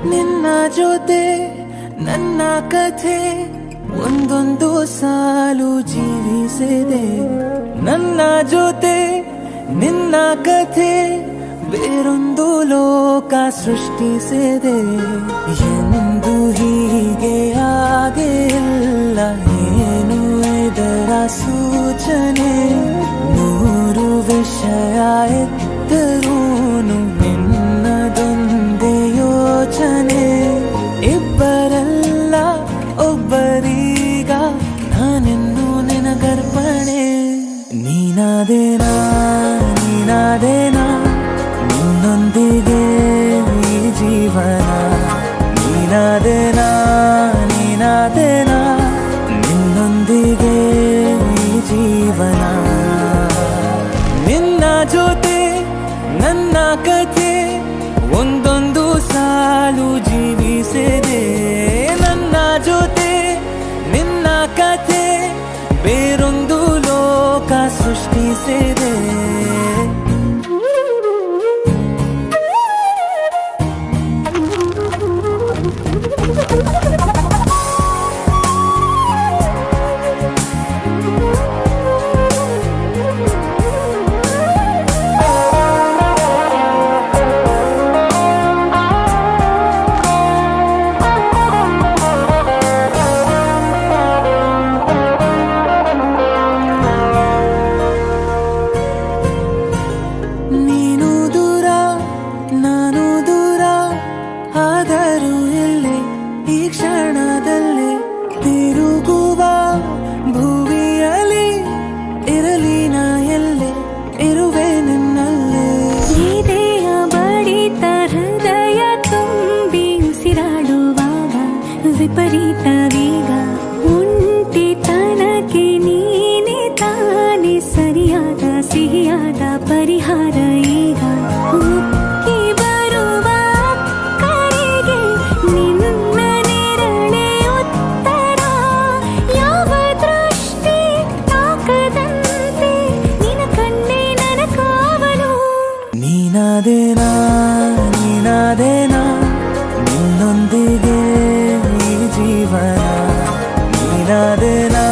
ನಿನ್ನ ಜೊತೆ ನನ್ನ ಕಥೆ ಒಂದೊಂದು ಸಾಲು ಜೀವಿಸಿದೆ. ನನ್ನ ಜೊತೆ ನಿನ್ನ ಕಥೆ ಬೇರೊಂದು ಲೋಕ ಸೃಷ್ಟಿಸಿದೆ. ಎಂದು ಹೀಗೆ ಆಗಿಲ್ಲ, ಏನು ಇದರ ಸೂಚನೆ? ನೂರು ವಿಷಯ ಎತ್ತರೂನು ನಿನ್ನದೊಂದೇ ಯೋಚನೆ. ಇಬ್ಬರಲ್ಲ ಒಬ್ಬರೀಗ ನಾನೆನ್ನು ನಿನಗರ್ಪಣೆ. ನೀನಾದೇನಾ ನೀನಾದೇನಾ ನಿನ್ನೊಂದಿಗೆ ಈ ಜೀವನ. ನೀನಾದೇನಾ ನೀನಾದೇನಾ ನಿನ್ನೊಂದಿಗೆ ಈ ಜೀವನ. ನಿನ್ನ ಜೊತೆ ನನ್ನ ಕಥೆ ಒಂದೊಂದು ಸಾಲು ಜೀವಿಸಿದೆ. ನನ್ನ ಜೊತೆ ನಿನ್ನ ಕಥೆ ಬೇರೊಂದು ಲೋಕ ಸೃಷ್ಟಿಸಿದೆ. ಆದರೂ ಇಲ್ಲೇ ಈ ಕ್ಷಣದಲ್ಲಿ ತಿರುಗುವ ಭುವಿಯಲ್ಲಿ ಇರಲಿ ನಾ ಎಲ್ಲೆ ಇರುವೆ ನಿನ್ನಲ್ಲೇ. ಎದೆಯ ಬಡಿತ ಹೃದಯ ತುಂಬಿ ಉಸಿರಾಡುವಾಗ ವಿಪರೀತ ವೇಗ. ಒಂಟಿತನಕ್ಕೆ ನೀನೆ ತಾನೆ ಸರಿಯಾದ ಸಿಹಿಯಾದ ಪರಿಹಾರ ಈಗ. ನೀನಾದೇನಾ ನೀನಾದೇನಾ ನಿನ್ನೊಂದಿಗೆ ಈ ಜೀವನ. ನೀನಾದೇನಾ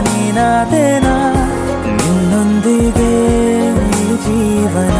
ನೀನಾದೇನಾ ನಿನ್ನೊಂದಿಗೆ ಈ ಜೀವನ.